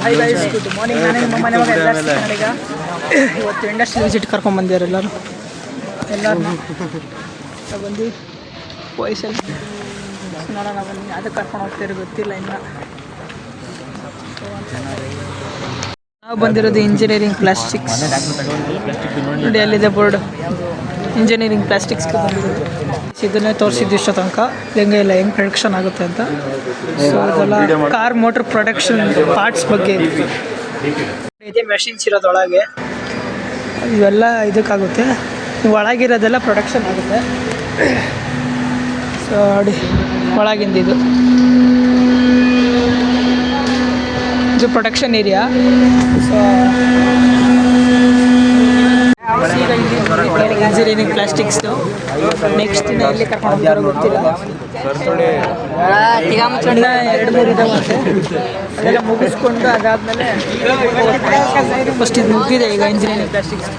High guys, good morning. ನಾನು ನಿಮ್ಮ ಮನೆ ಮಗ ಎಲ್ಲ ಕನ್ನಡಿಗ. ಇವತ್ತು ಇಂಡಸ್ಟ್ರಿ ವಿಸಿಟ್ ಕರ್ಕೊಂಡ್ಬಂದಿದ್ದಾರೆ ಎಲ್ಲರೂ ಬಂದು ವಯಸ್ಸಲ್ಲಿ ನೋಡೋಣ ಬನ್ನಿ. ಅದಕ್ಕೆ ಕರ್ಕೊಂಡು ಹೋಗ್ತಾರೆ ಗೊತ್ತಿಲ್ಲ ಇನ್ನು. ನಾವು ಬಂದಿರೋದು ಇಂಜಿನಿಯರಿಂಗ್ ಪ್ಲಾಸ್ಟಿಕ್ಸ್. ನೋಡಿ ಅಲ್ಲಿದೆ ಬೋರ್ಡ್, ಇಂಜಿನಿಯರಿಂಗ್ ಪ್ಲಾಸ್ಟಿಕ್ಸ್ಗೆ ಬಂದಿರೋದು. ಇದನ್ನೇ ತೋರಿಸಿದ್ದು ಇಷ್ಟ ತನಕ ಹೆಂಗೆ ಇಲ್ಲ, ಹೆಂಗೆ ಪ್ರೊಡಕ್ಷನ್ ಆಗುತ್ತೆ ಅಂತ. ಸೊ ಅದೆಲ್ಲ ಕಾರ್ ಮೋಟ್ರ್ ಪ್ರೊಡಕ್ಷನ್ ಪಾರ್ಟ್ಸ್ ಬಗ್ಗೆ ಇದೆ. ಮೆಷಿನ್ಸ್ ಇರೋದೊಳಗೆ ಇವೆಲ್ಲ ಇದಕ್ಕಾಗುತ್ತೆ, ಒಳಗಿರೋದೆಲ್ಲ ಪ್ರೊಡಕ್ಷನ್ ಆಗುತ್ತೆ. ಸೊ ನೋಡಿ ಒಳಗಿಂದ ಇದು production area. So engineering plastics next ದಿನ ಎಲ್ಲಿ ಕರ್ಕೊಂಡು ಹೋಗ್ತಾರೋ ಗೊತ್ತಿಲ್ಲ. 2-3 ಇದಾವಂತೆ. ಅದೆಲ್ಲ ಮುಗಿಸ್ಕೊಂಡು ಅದಾದಮೇಲೆ ಫಸ್ಟ್ ಇದು ಮುಗಿದಿದೆ ಈಗ ಇಂಜಿನಿಯರಿಂಗ್ ಪ್ಲಾಸ್ಟಿಕ್ಸ್.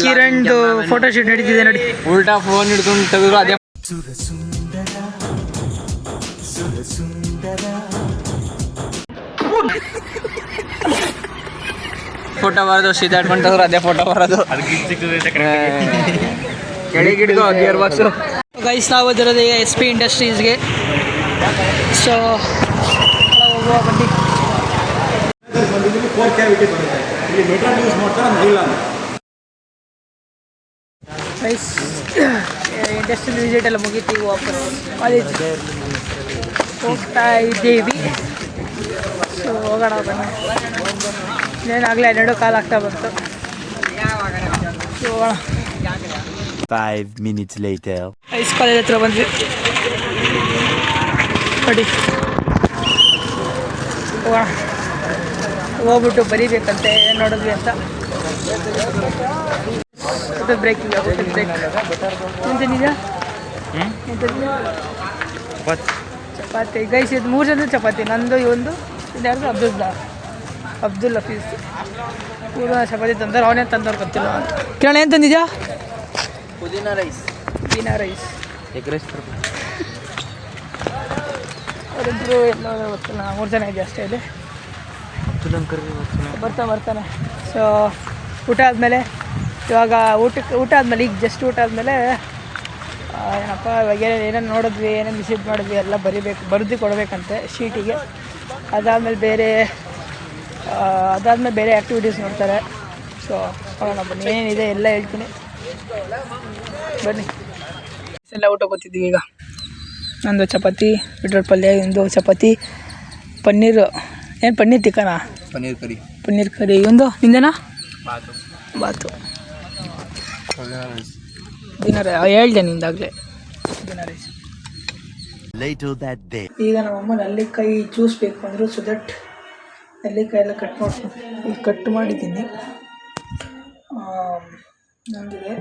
ಕಿರಣ್ದು ಫೋಟೋ ಶೂಟ್ ನಡೀತಿದೆ ನೋಡಿ. ಉಲ್ಟಾ ಫೋನ್ ಹಿಡ್ಕೊಂಡು ತೆಗೆದ್ರು ಅದೇ ಫೋಟೋ ಬರೋದು, ಸೀದಾ ಇಟ್ಕೊಂಡು ತೆಗೆದ್ರು ಅದೇ ಫೋಟೋ ಬರೋದು. ಕೆಳಗೆ ಹಿಡಿದು ಗೇರ್ ಬಾಕ್ಸು. ಗೈಸ್, ನಾವು ಬಂದಿರೋದು SP ಇಂಡಸ್ಟ್ರೀಸ್ಗೆ. ಸೊ ಹೋಗುವ ಬನ್ನಿ. ಗೈಸ್, ಇಂಡಸ್ಟ್ರಿಯಲ್ ವಿಸಿಟ್ ಎಲ್ಲ ಮುಗೀತು. ಈಗ ವಾಪಸ್ ಹೋಗ್ತಾ ಇದ್ದೀವಿ. ಸೊ ಹೋಗೋಣ ಬನ್ನಿ. ಏನಾಗಲೇ 12 ಕಾಲ ಆಗ್ತಾ ಬಂತು. 5 minutes later. ಐಸ್ ಕಾಲೇಜ್ ಹತ್ರ ಬಂದ್ವಿ ನೋಡಿ. ಹೋಗ್ಬಿಟ್ಟು ಬರೀಬೇಕಂತೆ ಏನು ನೋಡಿದ್ವಿ ಅಂತ. ಬ್ರೇಕಿಂಗ್ ಆಗುತ್ತೆ. ಬ್ರೇಕ್ ಎಂತನಿದೆ ಚಪಾತಿ. ಗೈಸ್, ಇದು 3 ಜನ ಚಪಾತಿ. ನಂದು, ಇವಂದು, ಇದ್ಯಾರ್ದು ಅಬ್ದುಲ್ ಹಫೀಸ್. 3 ಜನ ಚಪಾತಿ ತಂದವ್ರು. ಅವನೇ ತಂದವ್ರು ಗೊತ್ತಿಲ್ಲ. ಕಿರಣ ಏನು ತಂದಿದ್ಯಾ? ಪುದೀನಾ ರೈಸ್. Egg rice. ಅವರಿಬ್ಬರು ಎಲ್ಲೋ ಗೊತ್ತಿಲ್ಲ. 3 ಜನ ಇದೆ ಅಷ್ಟೇ. ಇದೆ ಬರ್ತಾನೆ. ಸೊ ಊಟ ಆದಮೇಲೆ, ಇವಾಗ ಊಟ ಆದಮೇಲೆ, ಈಗ ಜಸ್ಟ್ ಊಟ ಆದಮೇಲೆ ಏನಪ್ಪ ಇವಾಗ ಏನೇನು ನೋಡಿದ್ವಿ, ಏನೇನು ವಿಸಿಟ್ ಮಾಡಿದ್ವಿ ಎಲ್ಲ ಬರೆದು ಕೊಡಬೇಕಂತೆ ಶೀಟಿಗೆ. ಅದಾದಮೇಲೆ ಬೇರೆ ಆ್ಯಕ್ಟಿವಿಟೀಸ್ ನೋಡ್ತಾರೆ. ಸೊ ನೋಡೋಣ ಬನ್ನಿ, ಏನೇನಿದೆ ಎಲ್ಲ ಹೇಳ್ತೀನಿ ಬನ್ನಿ. ಎಲ್ಲ ಊಟ ಗೊತ್ತಿದ್ವಿ. ಈಗ ನಂದು ಚಪಾತಿ, ಬಿಟ್ರೋಟ್ ಪಲ್ಯ, ಒಂದು ಚಪಾತಿ, ಪನ್ನೀರ್ ತಿಕ್ಕನಾ, ಪನ್ನೀರ್ ಕರಿ. ಒಂದು ನಿಂದೇನಾ? ಬಾತು. ದಿನ ಹೇಳ್ದೆ ನಿಂದಾಗಲೇ ದಿನ ರೈಸ್. ಈಗ ನಮ್ಮಮ್ಮ ನೆಲ್ಲಿಕಾಯಿ ಜ್ಯೂಸ್ ಬೇಕು ಅಂದರು. ಸೊ ದಟ್ ನೆಲ್ಲಿಕಾಯಿ ಎಲ್ಲ ಕಟ್ ಮಾಡಿದ್ದೀನಿ. ನಂದಿದೆ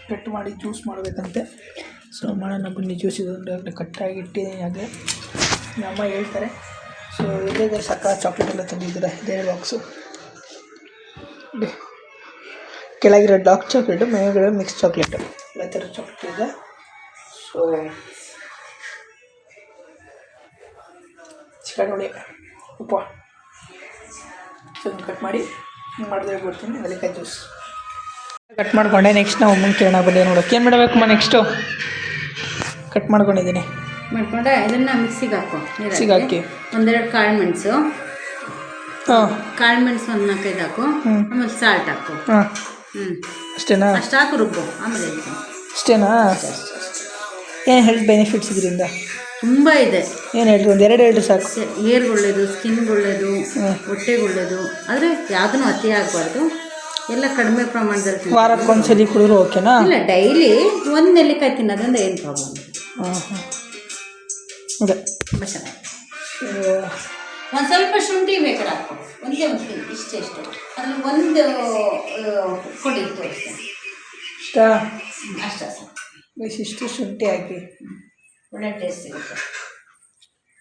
ಕಟ್ ಮಾಡಿ ಜ್ಯೂಸ್ ಮಾಡಬೇಕಂತೆ. ಸೊ ಮಾಡೋಣ ಬನ್ನಿ. ಜ್ಯೂಸ್ ಇದೊಂದು ಕಟ್ಟಾಗಿ ಇಟ್ಟಿದ್ದೀನಿ. ಹಾಗೆ ನಮ್ಮಮ್ಮ ಹೇಳ್ತಾರೆ. ಸೊ ಇದೇ ಸಕ್ಕ ಚಾಕ್ಲೇಟ್ ಎಲ್ಲ ತಂದಿದ್ದಾರೆ. ಇದೇ ಬಾಕ್ಸು. ಕೆಳಗಿರೋ ಡಾರ್ಕ್ ಚಾಕ್ಲೇಟು, ಮೇಲ್ಗಡೆ ಮಿಕ್ಸ್ ಚಾಕ್ಲೇಟು, ಎಲ್ಲ ಥರ ಚಾಕ್ಲೇಟ್ ಇದೆ. ಸೊ ಚಿಕನ್ ನೋಡಿ ಉಪ್ಪ ಕಟ್ ಮಾಡಿ ಮಾಡಿದ್ರೆ ಕೊಡ್ತೀನಿ. ನೆಲ್ಲಿಕಾಯಿ ಜ್ಯೂಸ್ ಕಟ್ ಮಾಡ್ಕೊಂಡೆ. ನೆಕ್ಸ್ಟ್ ನಾವು ಅಮ್ಮನ ಕಿರಣ ಬನ್ನಿ ನೋಡೋಕೆ ಏನು ಮಾಡಬೇಕಮ್ಮ. ನೆಕ್ಸ್ಟು ಕಟ್ ಮಾಡ್ಕೊಂಡಿದ್ದೀನಿ. ಮಾಡ್ಕೊಂಡೆ ಇದನ್ನು ಮಿಕ್ಸಿಗೆ ಹಾಕಿ 1-2 ಕಾಳು ಮೆಣಸು, ಕಾಳು ಮೆಣಸು 1-4-5 ಹಾಕು. ಆಮೇಲೆ ಸಾಲ್ಟ್ ಹಾಕು. ಅಷ್ಟೇನಾ? ಅಷ್ಟು ಹಾಕು, ರುಬ್ಬು. ಆಮೇಲೆ ಅಷ್ಟೇನಾ? ಏನು ಹೆಲ್ತ್ ಬೆನಿಫಿಟ್ಸ್ ಇದರಿಂದ? ತುಂಬ ಇದೆ. ಏನು ಹೇಳ್ರಿ, 1-2 ಹೇಳ್ರಿ ಸಾಕು. ಏರ್ಗೆ ಒಳ್ಳೇದು, ಸ್ಕಿನ್ಗೆ ಒಳ್ಳೇದು, ಹೊಟ್ಟೆಗೆ ಒಳ್ಳೇದು. ಆದರೆ ಯಾವುದೂ ಅತಿ ಆಗಬಾರ್ದು. ಎಲ್ಲ ಕಡಿಮೆ ಪ್ರಮಾಣದಲ್ಲಿ. ವಾರಕ್ಕೊಂದ್ಸಲಿ ಕುಡಿದ್ರು ಓಕೆನಾ? ಇಲ್ಲ, ಡೈಲಿ 1 ನೆಲ್ಲಿಕಾಯಿ ತಿನ್ನೋದ್ರಿಂದ ಏನು ಪ್ರಾಬ್ಲಮ್ ಇಲ್ಲ. ಅದೇ ತುಂಬ ಚೆನ್ನಾಗಿ. ಒಂದು ಸ್ವಲ್ಪ ಶುಂಠಿ ಬೇಕಾದ್ರೆ ಹಾಕೋ. ಒಂದೇ ಒಂದು ಇಷ್ಟೇ. ಅದ್ರಲ್ಲಿ ಒಂದು ಕೊಡಿ ತೋರಿಸ್ತೀನಿ. ಅಷ್ಟೇ ಸರ್. ಇಷ್ಟು ಶುಂಠಿ ಹಾಕಿ ಒಳ್ಳೆ ಟೇಸ್ಟ್ ಸಿಗುತ್ತೆ.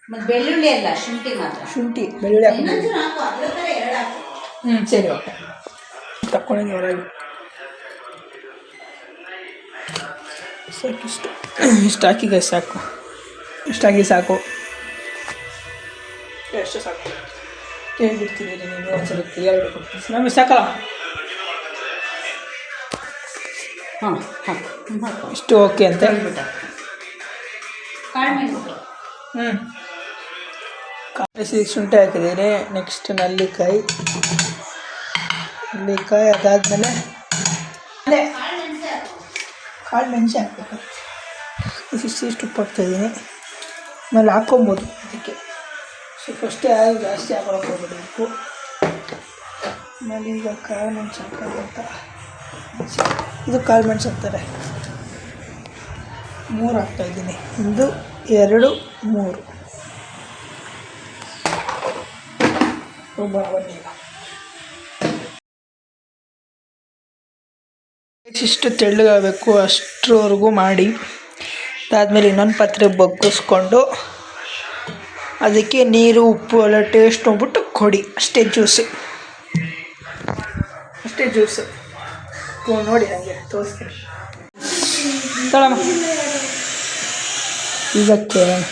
ಮತ್ತು ಬೆಳ್ಳುಳ್ಳಿ ಅಲ್ಲ, ಶುಂಠಿ ಮಾತ್ರ. ಶುಂಠಿ ಬೆಳ್ಳುಳ್ಳಿ ಹಾಕಿ. ಹಾಕು, ಅದರ ಥರ 2 ಹಾಕು. ಸರಿ, ಓಕೆ. ತಕ್ಕೊಂಡಿದ್ದು ಹೊರಗೆ ಸಾಕು. ಇಷ್ಟು ಹಾಕಿ ಸಾಕು. ಎಷ್ಟು ಸಾಕು ಕೇಳಿಬಿಡ್ತಿದ್ದೀನಿ ನೀವು ಒಂದ್ಸಲ ಕ್ಲಿಯರ್ ಕೊಡ್ತೀನಿ ನಮಗೆ ಸಾಕಲ್ಲ ಹಾಂ ಹಾಕು ಹಾಕು ಇಷ್ಟು ಓಕೆ ಅಂತ ಹೇಳ್ಬಿಟ್ಟ ಕಾಳು ಹ್ಞೂ ಶುಂಠಿ ಹಾಕಿದ್ದೀನಿ. ನೆಕ್ಸ್ಟ್ ನೆಲ್ಲಿಕಾಯಿ ಅದಾದಮೇಲೆ ಅದೇ ಕಾಳು ಮೆಣಸು ಹಾಕ್ಬೇಕು. ಇಷ್ಟು ಉಪ್ಪು ಹಾಕ್ತಾಯಿದ್ದೀನಿ. ಆಮೇಲೆ ಹಾಕ್ಕೊಬೋದು ಅದಕ್ಕೆ. ಸೊ ಫಸ್ಟೇ ಜಾಸ್ತಿ ಹಾಕೊಳಕ್ಕೆ ಹೋಗ್ಬಿಡಿ ಉಪ್ಪು. ಆಮೇಲೆ ಈಗ ಕಾಳು ಮೆಣಸಿನ್ಕಾಯಿ ಅಂತ ಇದು ಕಾಳು ಮೆಣಸು ಅಂತಾರೆ. 3 ಹಾಕ್ತಾಯಿದ್ದೀನಿ. 1 2 3 ಬನ್ನಿ. ಇಷ್ಟು ತೆಳ್ಳಗಾಗಬೇಕು ಅಷ್ಟರವರೆಗೂ ಮಾಡಿ ಅದಾದಮೇಲೆ ಇನ್ನೊಂದು ಪಾತ್ರೆ ಬಗ್ಗಿಸ್ಕೊಂಡು ಅದಕ್ಕೆ ನೀರು ಉಪ್ಪು ಎಲ್ಲ ಟೇಸ್ಟ್ ನೋಡ್ಬಿಟ್ಟು ಕೊಡಿ. ಅಷ್ಟೇ ಜ್ಯೂಸು ನೋಡಿ ನನಗೆ ತೋರಿಸ್ತೀನಿ ತಳಮ್ಮ. ಈಗ ಕೇಳೋಣ.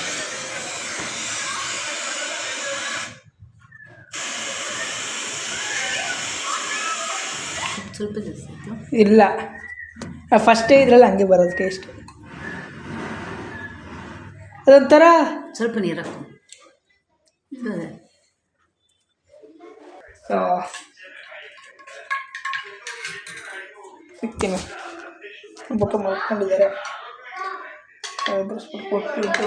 ಸ್ವಲ್ಪ ಜಾಸ್ತಿ ಆಯಿತು. ಇಲ್ಲ ಫಸ್ಟೇ ಇದ್ರಲ್ಲಿ ಹಂಗೆ ಬರೋದು ಟೇಸ್ಟ್. ಅದೊಂಥರ ಸ್ವಲ್ಪ ನೀರು ಹಾಕು. ಅದೇ ಸಿಗ್ತೀನಿ. ಬೊಕ್ಕ ಮಾಡ್ಕೊಂಡಿದ್ದಾರೆ ಕೊಟ್ಬಿಟ್ಟು